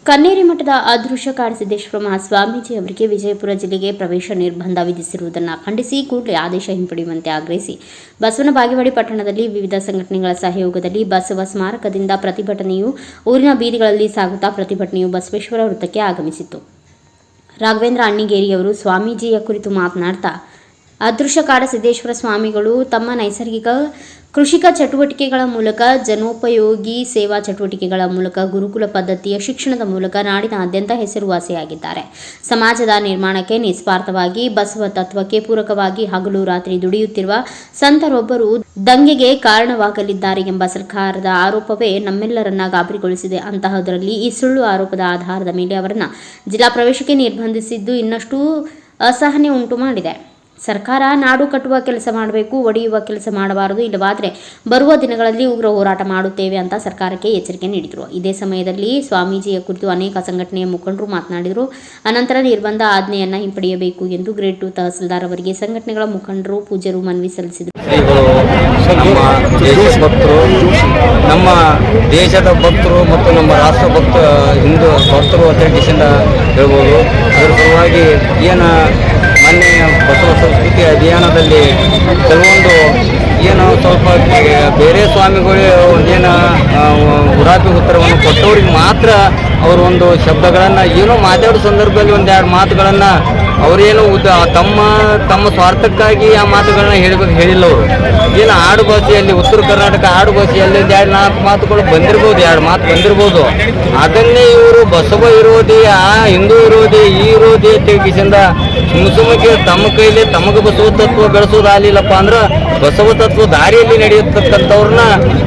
ಕನ್ನೇರಿ ಮಠದ ಅದೃಶ್ಯ ಕಾಡಸಿದ್ದೇಶ್ವರ ಮಹಾಸ್ವಾಮೀಜಿ ಅವರಿಗೆ ವಿಜಯಪುರ ಜಿಲ್ಲೆಗೆ ಪ್ರವೇಶ ನಿರ್ಬಂಧ ವಿಧಿಸಿರುವುದನ್ನು ಖಂಡಿಸಿ ಕೂಡಲೇ ಆದೇಶ ಹಿಂಪಡೆಯುವಂತೆ ಆಗ್ರಹಿಸಿ ಬಸವನ ಬಾಗೇವಾಡಿ ಪಟ್ಟಣದಲ್ಲಿ ವಿವಿಧ ಸಂಘಟನೆಗಳ ಸಹಯೋಗದಲ್ಲಿ ಬಸವ ಸ್ಮಾರಕದಿಂದ ಪ್ರತಿಭಟನೆಯು ಊರಿನ ಬೀದಿಗಳಲ್ಲಿ ಸಾಗುತ್ತಾ ಪ್ರತಿಭಟನೆಯು ಬಸವೇಶ್ವರ ವೃತ್ತಕ್ಕೆ ಆಗಮಿಸಿತು. ರಾಘವೇಂದ್ರ ಅಣ್ಣಿಗೇರಿಯವರು ಸ್ವಾಮೀಜಿಯ ಕುರಿತು ಮಾತನಾಡ್ತಾ, ಅದೃಶ್ಯ ಕಾಡಸಿದ್ದೇಶ್ವರ ಸ್ವಾಮಿಗಳು ತಮ್ಮ ನೈಸರ್ಗಿಕ ಕೃಷಿಕ ಚಟುವಟಿಕೆಗಳ ಮೂಲಕ, ಜನೋಪಯೋಗಿ ಸೇವಾ ಚಟುವಟಿಕೆಗಳ ಮೂಲಕ, ಗುರುಕುಲ ಪದ್ಧತಿಯ ಶಿಕ್ಷಣದ ಮೂಲಕ ನಾಡಿನಾದ್ಯಂತ ಹೆಸರುವಾಸಿಯಾಗಿದ್ದಾರೆ. ಸಮಾಜದ ನಿರ್ಮಾಣಕ್ಕೆ ನಿಸ್ವಾರ್ಥವಾಗಿ ಬಸವ ತತ್ವಕ್ಕೆ ಪೂರಕವಾಗಿ ಹಗಲು ರಾತ್ರಿ ದುಡಿಯುತ್ತಿರುವ ಸಂತರೊಬ್ಬರು ದಂಗೆಗೆ ಕಾರಣವಾಗಲಿದ್ದಾರೆ ಎಂಬ ಸರ್ಕಾರದ ಆರೋಪವೇ ನಮ್ಮೆಲ್ಲರನ್ನ ಗಾಬರಿಗೊಳಿಸಿದೆ. ಅಂತಹದರಲ್ಲಿ ಈ ಸುಳ್ಳು ಆರೋಪದ ಆಧಾರದ ಮೇಲೆ ಅವರನ್ನ ಜಿಲ್ಲಾ ಪ್ರವೇಶಕ್ಕೆ ನಿರ್ಬಂಧಿಸಿದ್ದು ಇನ್ನಷ್ಟು ಅಸಹನೆ ಉಂಟು ಮಾಡಿದೆ. ಸರ್ಕಾರ ನಾಡು ಕಟ್ಟುವ ಕೆಲಸ ಮಾಡಬೇಕು, ಒಡೆಯುವ ಕೆಲಸ ಮಾಡಬಾರದು. ಇಲ್ಲವಾದರೆ ಬರುವ ದಿನಗಳಲ್ಲಿ ಉಗ್ರ ಹೋರಾಟ ಮಾಡುತ್ತೇವೆ ಅಂತ ಸರ್ಕಾರಕ್ಕೆ ಎಚ್ಚರಿಕೆ ನೀಡಿದರು. ಇದೇ ಸಮಯದಲ್ಲಿ ಸ್ವಾಮೀಜಿಯ ಕುರಿತು ಅನೇಕ ಸಂಘಟನೆಯ ಮುಖಂಡರು ಮಾತನಾಡಿದರು. ಅನಂತರ ನಿರ್ಬಂಧ ಆಜ್ಞೆಯನ್ನು ಹಿಂಪಡೆಯಬೇಕು ಎಂದು ಗ್ರೇಡ್ 2 ತಹಸೀಲ್ದಾರ್ ಅವರಿಗೆ ಸಂಘಟನೆಗಳ ಮುಖಂಡರು, ಪೂಜ್ಯರು ಮನವಿ ಸಲ್ಲಿಸಿದರು. ನಮ್ಮ ದೇಶದ ಭಕ್ತರು ಮತ್ತು ನಮ್ಮ ರಾಷ್ಟ್ರ ಹಿಂದೂ ಭಕ್ತರು ಅಂತ ಹೇಳ್ಬೋದು. ಅದರ ಸಲುವಾಗಿ ಮೊನ್ನೆ ಬಸವ ಸಂಸ್ಕೃತಿ ಅಭಿಯಾನದಲ್ಲಿ ಕೆಲವೊಂದು ಸ್ವಲ್ಪ ಬೇರೆ ಸ್ವಾಮಿಗಳು ಉಡಾಪಿ ಉತ್ತರವನ್ನು ಕೊಟ್ಟವ್ರಿಗೆ ಮಾತ್ರ ಅವರು ಒಂದು ಶಬ್ದಗಳನ್ನು ಮಾತಾಡೋ ಸಂದರ್ಭದಲ್ಲಿ ಒಂದೆರಡು ಮಾತುಗಳನ್ನು ಅವರೇನು ತಮ್ಮ ಸ್ವಾರ್ಥಕ್ಕಾಗಿ ಆ ಮಾತುಗಳನ್ನ ಹೇಳಿಲ್ಲ. ಅವರು ಆಡು ಭಾಷೆಯಲ್ಲಿ, ಉತ್ತರ ಕರ್ನಾಟಕ ಆಡು ಭಾಷೆಯಲ್ಲಿ 2-4 ಮಾತುಗಳು ಬಂದಿರ್ಬೋದು, 2 ಮಾತು ಬಂದಿರ್ಬೋದು. ಅದನ್ನೇ ಇವರು ಬಸವ ವಿರೋಧಿ, ಹಿಂದೂ ವಿರೋಧಿ, ಈ ವಿರೋಧಿ ತೆಗಿಸಿಂದ ಸುಮ್ಮಕ್ಕೆ ತಮ್ಮ ಕೈಲಿ ತಮಗೆ ಬಸವ ತತ್ವ ಬೆಳೆಸೋದಾಗಲಿಲ್ಲಪ್ಪ ಅಂದ್ರೆ ಬಸವ ತತ್ವ ದಾರಿಯಲ್ಲಿ ನಡೆಯತಕ್ಕಂಥವ್ರನ್ನ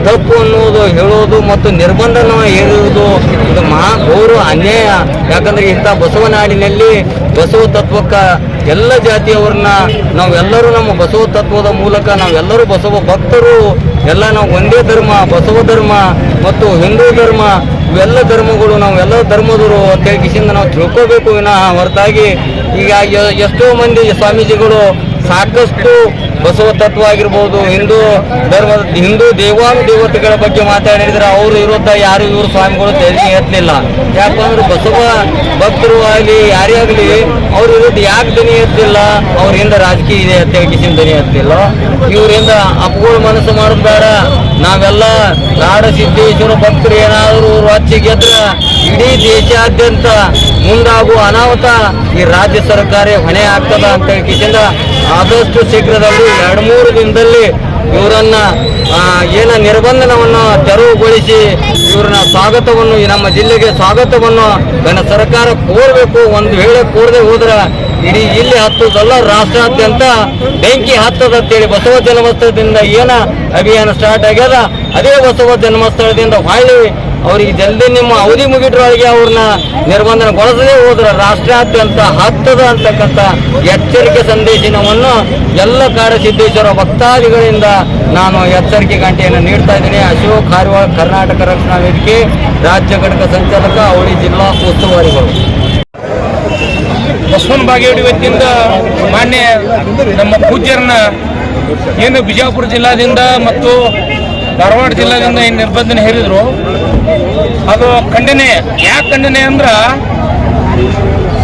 ತಪ್ಪು ಅನ್ನೋದು ಹೇಳೋದು ಮತ್ತು ನಿರ್ಬಂಧನ ಹೇರುವುದು ಇದು ಘೋರ ಅನ್ಯಾಯ. ಯಾಕಂದ್ರೆ ಇಂಥ ಬಸವ ನಾಡಿನಲ್ಲಿ ಬಸವ ತತ್ವಕ್ಕೆ ಎಲ್ಲ ಜಾತಿಯವರನ್ನ ನಾವೆಲ್ಲರೂ ನಮ್ಮ ಬಸವ ತತ್ವದ ಮೂಲಕ ನಾವೆಲ್ಲರೂ ಬಸವ ಭಕ್ತರು, ಎಲ್ಲ ನಾವು ಒಂದೇ ಧರ್ಮ, ಬಸವ ಧರ್ಮ ಮತ್ತು ಹಿಂದೂ ಧರ್ಮ, ಇವೆಲ್ಲ ಧರ್ಮಗಳು ನಾವೆಲ್ಲ ಧರ್ಮದವರು ಅಂತ ಹೇಳಿ ನಾವು ತಿಳ್ಕೋಬೇಕು ವಿನಃ ಹೊರತಾಗಿ ಈಗ ಎಷ್ಟೋ ಮಂದಿ ಸ್ವಾಮೀಜಿಗಳು ಸಾಕಷ್ಟು ಬಸವ ತತ್ವ ಆಗಿರ್ಬೋದು, ಹಿಂದೂ ದೇವತೆಗಳ ಬಗ್ಗೆ ಮಾತಾಡಿದ್ರೆ ಅವ್ರ ವಿರುದ್ಧ ಯಾರು ಇವರು ಸ್ವಾಮಿಗಳು ಧ್ವನಿ ಎತ್ತಲಿಲ್ಲ. ಯಾಕಂದ್ರೆ ಬಸವ ಭಕ್ತರು ಆಗಲಿ ಯಾರೇ ಆಗಲಿ ಅವ್ರ ವಿರುದ್ಧ ಯಾಕೆ ಧ್ವನಿ ಎತ್ತಲಿಲ್ಲ? ಅವ್ರಿಂದ ರಾಜಕೀಯ ಇದೆ ಅಂತ ಹೇಳಿ ಧ್ವನಿ ಎತ್ತಲಿಲ್ಲ. ಇವರಿಂದ ಅಪ್ಪಗಳು ಮನಸ್ಸು ಮಾಡೋದು ಬೇಡ. ನಾವೆಲ್ಲ ನಾಡ ಸಿದ್ದೇಶ್ವರ ಭಕ್ತರು ಏನಾದರೂ ರಾಜ್ಯ ಗೆದ್ರ ಇಡೀ ದೇಶಾದ್ಯಂತ ಮುಂದಾಗುವ ಅನಾಹುತ ಈ ರಾಜ್ಯ ಸರ್ಕಾರ ಹೊಣೆ ಆಗ್ತದ ಅಂತ ಹೇಳಿ ಆದಷ್ಟು ಶೀಘ್ರದಲ್ಲಿ 2-3 ದಿನದಲ್ಲಿ ಇವರನ್ನ ನಿರ್ಬಂಧನವನ್ನು ತೆರವುಗೊಳಿಸಿ ಇವ್ರನ್ನ ಸ್ವಾಗತವನ್ನು, ನಮ್ಮ ಜಿಲ್ಲೆಗೆ ಸ್ವಾಗತವನ್ನು ಸರ್ಕಾರ ಕೋರಬೇಕು. ಒಂದು ವೇಳೆ ಕೋರದೆ ಹೋದ್ರೆ ಇಡೀ ಜಿಲ್ಲೆ ಹತ್ತದಲ್ಲ, ರಾಷ್ಟ್ರಾದ್ಯಂತ ಬೆಂಕಿ ಹತ್ತದ ಅಂತೇಳಿ ಬಸವ ಜನ್ಮಸ್ಥಳದಿಂದ ಅಭಿಯಾನ ಸ್ಟಾರ್ಟ್ ಆಗ್ಯದ. ಅದೇ ಬಸವ ಜನ್ಮಸ್ಥಳದಿಂದ ಹೊಳ್ಳಿ ಅವರಿಗೆ ಜಲ್ದಿ ನಿಮ್ಮ ಅವಧಿ ಮುಗಿದ್ರೊಳಗೆ ಅವ್ರನ್ನ ನಿರ್ಬಂಧನಗೊಳಿಸದೇ ಹೋದ್ರೆ ರಾಷ್ಟ್ರಾದ್ಯಂತ ಹತ್ತದ ಅಂತಕ್ಕಂಥ ಎಚ್ಚರಿಕೆ ಸಂದೇಶವನ್ನು ಎಲ್ಲ ಕಾಡಸಿದ್ದೇಶ್ವರ ಭಕ್ತಾದಿಗಳಿಂದ ನಾನು ಎಚ್ಚರಿಕೆ ಗಂಟೆಯನ್ನು ನೀಡ್ತಾ ಇದ್ದೀನಿ. ಅಶೋಕ್ ಕಾರವಾರ, ಕರ್ನಾಟಕ ರಕ್ಷಣಾ ವೇದಿಕೆ ರಾಜ್ಯ ಘಟಕ ಸಂಚಾಲಕ, ಅವಳಿ ಜಿಲ್ಲಾ ಉಸ್ತುವಾರಿಗಳು. ಬಸವನ ಬಾಗೇವಾಡಿ ವತಿಯಿಂದ ಮಾನ್ಯ ನಮ್ಮ ಪೂಜ್ಯರನ್ನ ಬಿಜಾಪುರ ಜಿಲ್ಲಾದಿಂದ ಮತ್ತು ಧಾರವಾಡ ಜಿಲ್ಲಾದಿಂದ ನಿರ್ಬಂಧನೆ ಹೇರಿದ್ರು, ಅದು ಖಂಡನೆ. ಯಾಕೆ ಖಂಡನೆ ಅಂದ್ರೆ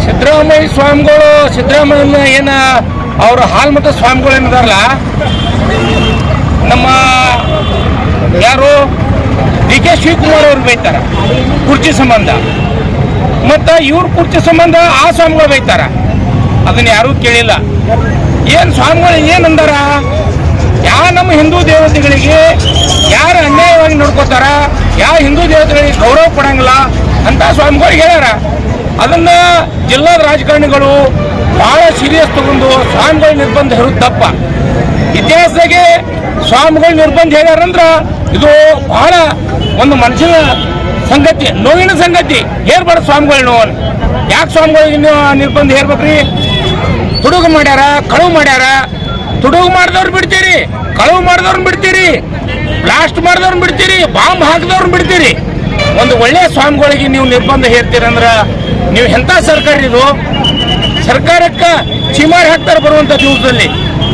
ಸಿದ್ದರಾಮಯ್ಯ ಅವ್ರ ಹಾಲ್ಮಠ ಸ್ವಾಮಿಗಳು ಏನಿದಾರಲ್ಲ, ನಮ್ಮ ಯಾರು DK ಶಿವಕುಮಾರ್ ಅವ್ರು ಬೈತಾರ ಕುರ್ಚಿ ಸಂಬಂಧ, ಮತ್ತು ಇವ್ರ ಕುರ್ಚಿ ಸಂಬಂಧ ಆ ಸ್ವಾಮಿಗಳು ಬೈತಾರ. ಅದನ್ನ ಯಾರೂ ಕೇಳಿಲ್ಲ. ಏನು ಸ್ವಾಮಿಗಳು ಏನಂದಾರ? ನಮ್ಮ ಹಿಂದೂ ದೇವತೆಗಳಿಗೆ ಯಾರು ಅನ್ಯಾಯವಾಗಿ ನೋಡ್ಕೋತಾರ, ಯಾವ ಹಿಂದೂ ದೇವತೆಗಳಿಗೆ ಗೌರವ ಕೊಡಂಗಿಲ್ಲ ಅಂತ ಸ್ವಾಮಿಗಳು ಹೇಳ್ಯಾರ. ಅದನ್ನ ಜಿಲ್ಲಾದ ರಾಜಕಾರಣಿಗಳು ಬಹಳ ಸೀರಿಯಸ್ ತಗೊಂಡು ಸ್ವಾಮಿಗಳು ನಿರ್ಬಂಧ ಹೇರೋದು ತಪ್ಪ. ಇತಿಹಾಸದಾಗೆ ಸ್ವಾಮಿಗಳು ನಿರ್ಬಂಧ ಹೇಳ್ಯಾರಂದ್ರ ಇದು ಬಹಳ ಒಂದು ಮನುಷ್ಯನ ಸಂಗತಿ, ನೋವಿನ ಸಂಗತಿ. ಹೇರ್ಬಾರ್ದು ಸ್ವಾಮಿಗಳು ನೋವು. ಯಾಕೆ ಸ್ವಾಮಿಗಳಿಗೆ ನಿರ್ಬಂಧ ಹೇರ್ಬೇಕ್ರಿ? ತುಡುಗು ಮಾಡ್ಯಾರ, ಕಳುವು ಮಾಡ್ಯಾರ. ತುಡುಗು ಮಾಡಿದವ್ರು ಬಿಡ್ತೀರಿ, ಕಳುವು ಮಾಡಿದವ್ರನ್ನ ಬಿಡ್ತೀರಿ, ಬ್ಲಾಸ್ಟ್ ಮಾಡಿದವ್ರನ್ನ ಬಿಡ್ತೀರಿ, ಬಾಂಬ್ ಹಾಕಿದವ್ರನ್ನ ಬಿಡ್ತೀರಿ. ಒಂದು ಒಳ್ಳೆಯ ಸ್ವಾಮಿಗಳಿಗೆ ನೀವು ನಿರ್ಬಂಧ ಹೇರ್ತೀರಂದ್ರೆ ನೀವು ಎಂಥ ಸರ್ಕಾರ ಇದು? ಸರ್ಕಾರಕ್ಕೆ ಚಿಮಾರಿ ಹಾಕ್ತಾರೆ ಬರುವಂಥ ದಿವಸದಲ್ಲಿ.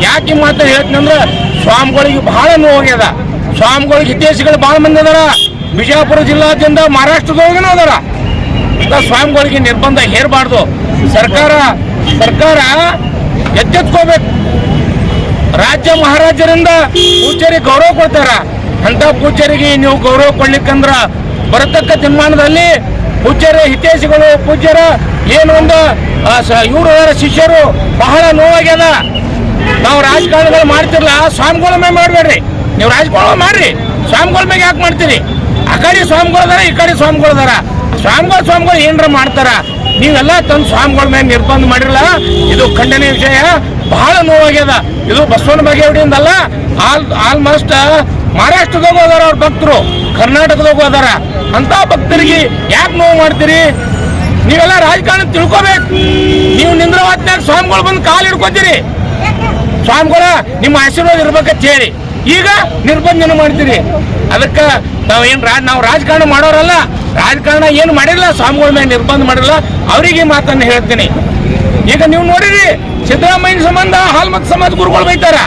ಯಾಕೆ ಮಾತ್ರ ಹೇಳ್ತೀನಿ ಅಂದ್ರೆ ಸ್ವಾಮಿಗಳಿಗೆ ಬಹಳ ನೋವಾಗ್ಯದ. ಸ್ವಾಮಿಗಳಿಗೆ ಹಿತೈಷಿಗಳು ಭಾಳ ಮಂದಿ ಅದಾರ. ಬಿಜಾಪುರ ಜಿಲ್ಲಾದ್ಯಂತ ಮಹಾರಾಷ್ಟ್ರದೊಳಗನೂ ಅದಾರ. ಅಂತ ಸ್ವಾಮಿಗಳಿಗೆ ನಿರ್ಬಂಧ ಹೇರಬಾರ್ದು. ಸರ್ಕಾರ ಎಚ್ಚೆತ್ಕೋಬೇಕು. ರಾಜ್ಯ ಮಹಾರಾಜರಿಂದ ಪೂಜ್ಯರಿಗೆ ಗೌರವ ಕೊಡ್ತಾರ. ಅಂತ ಪೂಜ್ಯರಿಗೆ ನೀವು ಗೌರವ ಕೊಡ್ಲಿಕ್ಕಂದ್ರ ಬರತಕ್ಕ ದಿನಮಾನದಲ್ಲಿ ಪೂಜ್ಯರ ಹಿತೈಷಿಗಳು, ಪೂಜ್ಯರ ಏನು ಒಂದು ಇವರು ಶಿಷ್ಯರು ಬಹಳ ನೋವಾಗ್ಯದ. ನಾವು ರಾಜಕಾರಣಗಳು ಮಾಡ್ತಿರ್ಲ, ಸ್ವಾಮಿಗಳ ಮೇಲೆ ಮಾಡಬೇಡ್ರಿ. ನೀವು ರಾಜಕಾರಣ ಮಾಡ್ರಿ, ಸ್ವಾಮಿಗಳ ಮೇಲೆ ಯಾಕೆ ಮಾಡ್ತೀರಿ? ಆ ಕಡೆ ಸ್ವಾಮಿಗಳದಾರ, ಈ ಕಡೆ ಸ್ವಾಮಿಗಳದಾರ. ಸ್ವಾಮಿಗಳು ಏನರ ಮಾಡ್ತಾರ. ನೀವೆಲ್ಲ ತಂದು ಸ್ವಾಮಿಗಳ ಮೇಲೆ ನಿರ್ಬಂಧ ಮಾಡಿರಲ್ಲ, ಇದು ಖಂಡನೀಯ ವಿಷಯ. ಬಹಳ ನೋವಾಗ್ಯದ. ಇದು ಬಸವನ ಬಾಗೇವಾಡಿಯಿಂದಲ್ಲ, ಆಲ್ಮೋಸ್ಟ್ ಮಹಾರಾಷ್ಟ್ರದಾಗ ಹೋದಾರ ಅವ್ರ ಭಕ್ತರು, ಕರ್ನಾಟಕದಾಗ ಹೋದಾರ. ಅಂತ ಭಕ್ತರಿಗೆ ಯಾಕೆ ನೋವು ಮಾಡ್ತೀರಿ? ನೀವೆಲ್ಲ ರಾಜಕಾರಣ ತಿಳ್ಕೊಬೇಕು. ನೀವು ನಿಂದ್ರ ಹೊತ್ನಾಗ ಸ್ವಾಮಿಗಳು ಬಂದು ಕಾಲು ಹಿಡ್ಕೊತೀರಿ. ಸ್ವಾಮಿಗಳ ನಿಮ್ಮ ಆಶೀರ್ವಾದ ಇರ್ಬೇಕಂತ ಹೇಳಿ ಈಗ ನಿರ್ಬಂಧನ ಮಾಡ್ತೀರಿ. ಅದಕ್ಕೆ ನಾವು ರಾಜಕಾರಣ ಮಾಡೋರಲ್ಲ, ರಾಜಕಾರಣ ಏನು ಮಾಡಿಲ್ಲ, ಸ್ವಾಮಿಗಳ ಮೇಲೆ ನಿರ್ಬಂಧ ಮಾಡಿಲ್ಲ. ಅವರಿಗೆ ಮಾತನ್ನು ಹೇಳ್ತೀನಿ. ಈಗ ನೀವು ನೋಡಿರಿ, ಸಿದ್ದರಾಮಯ್ಯ ಸಂಬಂಧ ಹಾಲ್ಮತ್ ಸಮಾಜ ಗುರುಗಳು ಬೈತಾರ,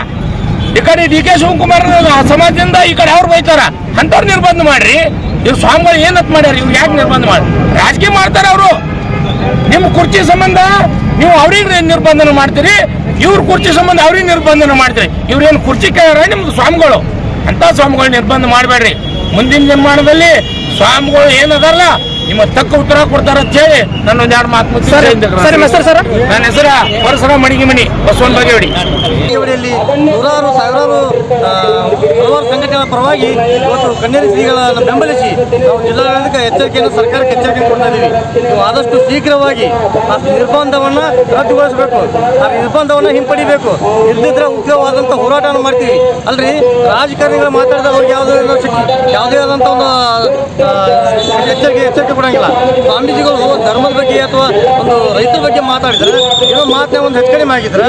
ಈ ಕಡೆ ಡಿ ಕೆ ಶಿವಕುಮಾರ್ ಸಮಾಜದಿಂದ ಈ ಕಡೆ ಅವ್ರು ಬೈತಾರ. ಅಂತವ್ರು ನಿರ್ಬಂಧ ಮಾಡ್ರಿ. ಇವ್ರು ಸ್ವಾಮಿಗಳು ಏನಂತ ಮಾಡ್ಯಾರ? ಇವ್ರು ಯಾಕೆ ನಿರ್ಬಂಧ ಮಾಡಿ? ರಾಜಕೀಯ ಮಾಡ್ತಾರ ಅವರು. ನಿಮ್ಮ ಕುರ್ಚಿ ಸಂಬಂಧ ನೀವು ಅವ್ರಿಗೆ ನಿರ್ಬಂಧನ ಮಾಡ್ತೀರಿ, ಇವ್ರ ಕುರ್ಚಿ ಸಂಬಂಧ ಅವ್ರಿಗೆ ನಿರ್ಬಂಧನ ಮಾಡ್ತೀರಿ. ಇವ್ರೇನು ಕುರ್ಚಿ ಕೇಳ್ಯಾರ ನಿಮ್ದು ಸ್ವಾಮಿಗಳು? ಅಂತ ಸ್ವಾಮಿಗಳು ನಿರ್ಬಂಧ ಮಾಡಬೇಡ್ರಿ. ಮುಂದಿನ ನಿರ್ಮಾಣದಲ್ಲಿ ಸ್ವಾಮಿಗಳು ಏನದಾರಲ್ಲ ನಿಮ್ಮ ತಕ್ಕ ಉತ್ತರ ಕೊಡ್ತಾರ ಅಂತ ಹೇಳಿ ನನ್ನ ಒಂದೆರಡು ಮಾತು ನನ್ನ ಹೆಸರ ಪರಸರ ಮಣಿಗಿಮಣಿ, ಬಸವನ ಬಾಗೇವಾಡಿ. ನೂರಾರು ಸಾವಿರಾರು ಹಲವಾರು ಸಂಘಟನೆಗಳ ಪರವಾಗಿ ಇವತ್ತು ಕನ್ನೇರಿ ಶ್ರೀಗಳನ್ನು ಬೆಂಬಲಿಸಿ ನಾವು ಜಿಲ್ಲಾಡಳಿತಕ್ಕೆ ಎಚ್ಚರಿಕೆಯನ್ನು ಸರ್ಕಾರಕ್ಕೆ ಎಚ್ಚರಿಕೆ ಕೊಡ್ತಾ ಇದ್ದೀವಿ. ನೀವು ಆದಷ್ಟು ಶೀಘ್ರವಾಗಿ ಆ ನಿರ್ಬಂಧವನ್ನು ರದ್ದುಗೊಳಿಸಬೇಕು, ಆ ನಿರ್ಬಂಧವನ್ನು ಹಿಂಪಡಿಬೇಕು. ಇಲ್ಲದಿದ್ದರೆ ಉಗ್ರವಾದಂಥ ಹೋರಾಟವನ್ನು ಮಾಡ್ತೀವಿ. ಅಲ್ರಿ, ರಾಜಕಾರಣಿಗಳು ಮಾತಾಡಿದ ಅವ್ರಿಗೆ ಯಾವುದೇ ಆದಂಥ ಒಂದು ಎಚ್ಚರಿಕೆ ಕೊಡಂಗಿಲ್ಲ. ಸ್ವಾಮೀಜಿಗಳು ಧರ್ಮದ ಬಗ್ಗೆ ಅಥವಾ ಒಂದು ರೈತರ ಬಗ್ಗೆ ಮಾತಾಡಿದ್ರೆ, ಏನೋ ಮಾತನ್ನ ಒಂದು ಹೆಚ್ಚು ಕಡಿಮೆ ಆಗಿದ್ರೆ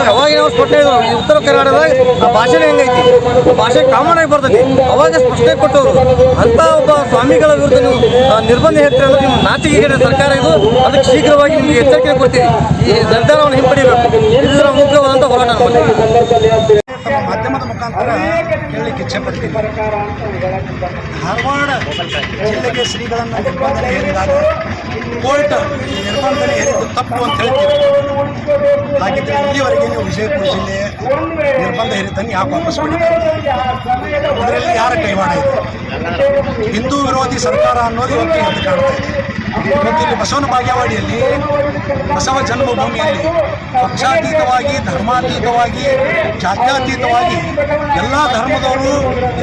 ಅವಾಗ ನಾವು ಸ್ಪಷ್ಟನೆ ಇದ್ರು. ಈ ಉತ್ತರ ಕರ್ನಾಟಕದಾಗ ಆ ಭಾಷೆನೇ ಹೆಂಗೈತಿ, ಭಾಷೆ ಕಾಮನ್ ಆಗಿ ಬರ್ತೈತಿ. ಅವಾಗ ಸ್ಪಷ್ಟನೆ ಕೊಟ್ಟವರು. ಅಂತ ಒಬ್ಬ ಸ್ವಾಮಿಗಳ ವಿರುದ್ಧ ನೀವು ನಿರ್ಬಂಧ ಹೇಳ್ತೀರ ಅಂದ್ರೆ ನಿಮ್ಮ ನಾಚಿಕೆ ಸರ್ಕಾರ ಇದು. ಅದಕ್ಕೆ ಶೀಘ್ರವಾಗಿ ನಿಮಗೆ ಎಚ್ಚರಿಕೆ ಕೊಡ್ತೀವಿ. ಈ ನಿರ್ಧಾರವನ್ನು ಹಿಂಪಡಿಬೇಕು. ಇದರ ಮುಖ್ಯವಾದಂಥ ಹೋರಾಟ ಮಾಡ್ತೀವಿ. ಮಾಧ್ಯಮದ ಮುಖಾಂತರ ಹೇಳಲಿಕ್ಕೆ ಇಚ್ಛೆಪಡ್ತೀನಿ. ಧಾರವಾಡ ಜಿಲ್ಲೆಗೆ ಶ್ರೀಗಳನ್ನು ನಿರ್ಬಂಧನೆ ಹೇರಿದಾಗ ಕೋರ್ಟ್ ನಿರ್ಬಂಧನೆ ಹೇರಿದ್ದು ತಪ್ಪು ಅಂತ ಹೇಳ್ತೀವಿ. ಹಾಗಿದ್ರೆ ಇಲ್ಲಿವರೆಗೆ ನೀವು ವಿಜಯಪುರ ಜಿಲ್ಲೆ ನಿರ್ಬಂಧ ಹೇರಿದ್ದನ್ನು ಯಾಕೆ ವಾಪಸ್ ಮಾಡಿದ್ದಾರೆ? ಇದರಲ್ಲಿ ಯಾರ ಕೈವಾಡ ಇದೆ? ಹಿಂದೂ ವಿರೋಧಿ ಸರ್ಕಾರ ಅನ್ನೋದು ಇವತ್ತು ಎದ್ದು ಕಾಣ್ತಾ ಇದೆ. ಇವತ್ತು ಇಲ್ಲಿ ಬಸವನ ಬಾಗೇವಾಡಿಯಲ್ಲಿ, ಬಸವ ಜನ್ಮಭೂಮಿಯಲ್ಲಿ ಪಕ್ಷಾತೀತವಾಗಿ, ಧರ್ಮಾತೀತವಾಗಿ, ಜಾತ್ಯಾತೀತವಾಗಿ ಎಲ್ಲ ಧರ್ಮದವರು,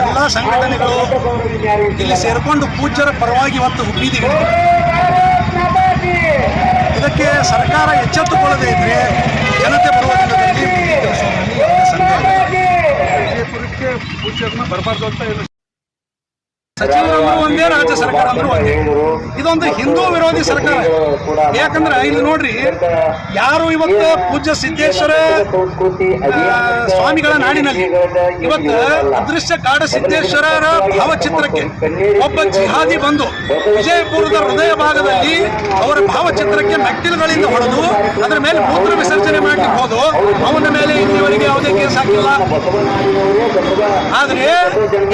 ಎಲ್ಲ ಸಂಘಟನೆಗಳು ಇಲ್ಲಿ ಸೇರಿಕೊಂಡು ಪೂಜ್ಯರ ಪರವಾಗಿ ಇವತ್ತು ಹುಟ್ಟಿದ್ದೀವಿ. ಇದಕ್ಕೆ ಸರ್ಕಾರ ಎಚ್ಚೆತ್ತುಕೊಳ್ಳದೇ ಇದ್ರೆ ಜನತೆ ಬರುವ ದಿನದಲ್ಲಿ ವಿಜಯಪುರಕ್ಕೆ ಪೂಜ್ಯರನ್ನ ಬರಬಾರ್ದು ಅಂತ ಸಚಿವರಂದ್ರೂ ಒಂದೇ, ರಾಜ್ಯ ಸರ್ಕಾರ ಅಂದ್ರೂ ಒಂದೇ. ಇದೊಂದು ಹಿಂದೂ ವಿರೋಧಿ ಸರ್ಕಾರ. ಯಾಕಂದ್ರೆ ಇಲ್ಲಿ ನೋಡ್ರಿ, ಯಾರು ಇವತ್ತು ಪೂಜ್ಯ ಸಿದ್ದೇಶ್ವರ ಸ್ವಾಮಿಗಳ ನಾಡಿನಲ್ಲಿ ಇವತ್ತು ಅದೃಶ್ಯ ಕಾಡ ಸಿದ್ದೇಶ್ವರರ ಭಾವಚಿತ್ರಕ್ಕೆ ಒಬ್ಬ ಜಿಹಾದಿ ಬಂದು ವಿಜಯಪುರದ ಹೃದಯ ಭಾಗದಲ್ಲಿ ಅವರ ಭಾವಚಿತ್ರಕ್ಕೆ ಮೆಟ್ಟಿಲುಗಳಿಂದ ಹೊಡೆದು ಅದರ ಮೇಲೆ ಮೂತ್ರ ವಿಸರ್ಜನೆ ಮಾಡಲಿಕ್ಕೆ ಹೋದು. ಅವನ ಮೇಲೆ ಇಲ್ಲಿವರೆಗೆ ಯಾವುದೇ ಕೇಸ್ ಹಾಕಿಲ್ಲ. ಆದ್ರೆ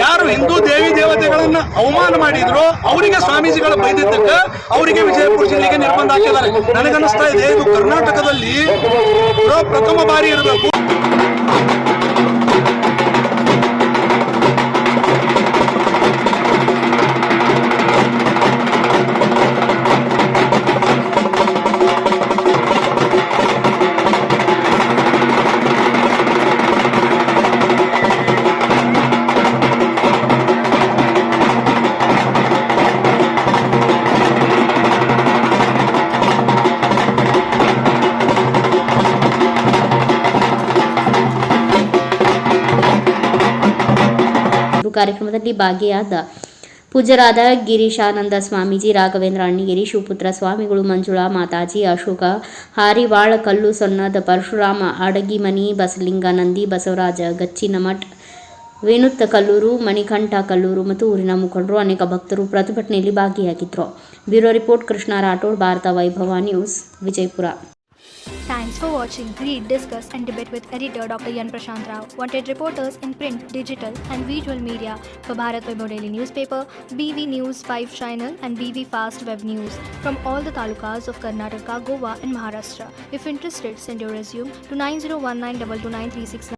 ಯಾರು ಹಿಂದೂ ದೇವಿ ದೇವತೆಗಳನ್ನ ಅವಮಾನ ಮಾಡಿದ್ರು ಅವರಿಗೆ ಸ್ವಾಮೀಜಿಗಳು ಬೈದಿದ್ದಕ್ಕೆ ಅವರಿಗೆ ವಿಜಯಪುರ ಜಿಲ್ಲೆಗೆ ನಿರ್ಬಂಧ ಹಾಕಿದ್ದಾರೆ. ನನಗನ್ನಿಸ್ತಾ ಇದೆ ಇದು ಕರ್ನಾಟಕದಲ್ಲಿ ಪ್ರಥಮ ಬಾರಿ ಇರಬೇಕು. ಕಾರ್ಯಕ್ರಮದಲ್ಲಿ ಭಾಗಿಯಾದ ಪೂಜ್ಯರಾದ ಗಿರೀಶಾನಂದ ಸ್ವಾಮೀಜಿ, ರಾಘವೇಂದ್ರ ಅಣ್ಣಿಗಿರಿ, ಶಿವಪುತ್ರ ಸ್ವಾಮಿಗಳು, ಮಂಜುಳಾ ಮಾತಾಜಿ, ಅಶೋಕ ಹಾರಿವಾಳ, ಕಲ್ಲು ಸೊನ್ನದ, ಪರಶುರಾಮ ಅಡಗಿಮನಿ, ಬಸಲಿಂಗ ನಂದಿ, ಬಸವರಾಜ ಗಚ್ಚಿನಮಠ್, ವೇಣುತ್ತ ಕಲ್ಲೂರು, ಮಣಿಕಂಠ ಕಲ್ಲೂರು ಮತ್ತು ಊರಿನ ಮುಖಂಡರು, ಅನೇಕ ಭಕ್ತರು ಪ್ರತಿಭಟನೆಯಲ್ಲಿ ಭಾಗಿಯಾಗಿದ್ದರು. ಬ್ಯೂರೋ ರಿಪೋರ್ಟ್, ಕೃಷ್ಣ ರಾಠೋಡ್, ಭಾರತ ವೈಭವ news, Vijayapura. Thanks for watching, read, discuss and debate with editor Dr. Yan Prashant Rao. Wanted reporters in print, digital and visual media for Bharat Vaibhav Daily Newspaper, BV News 5 Channel and BV Fast Web News from all the talukas of Karnataka, Goa and Maharashtra. If interested, send your resume to 9019229369.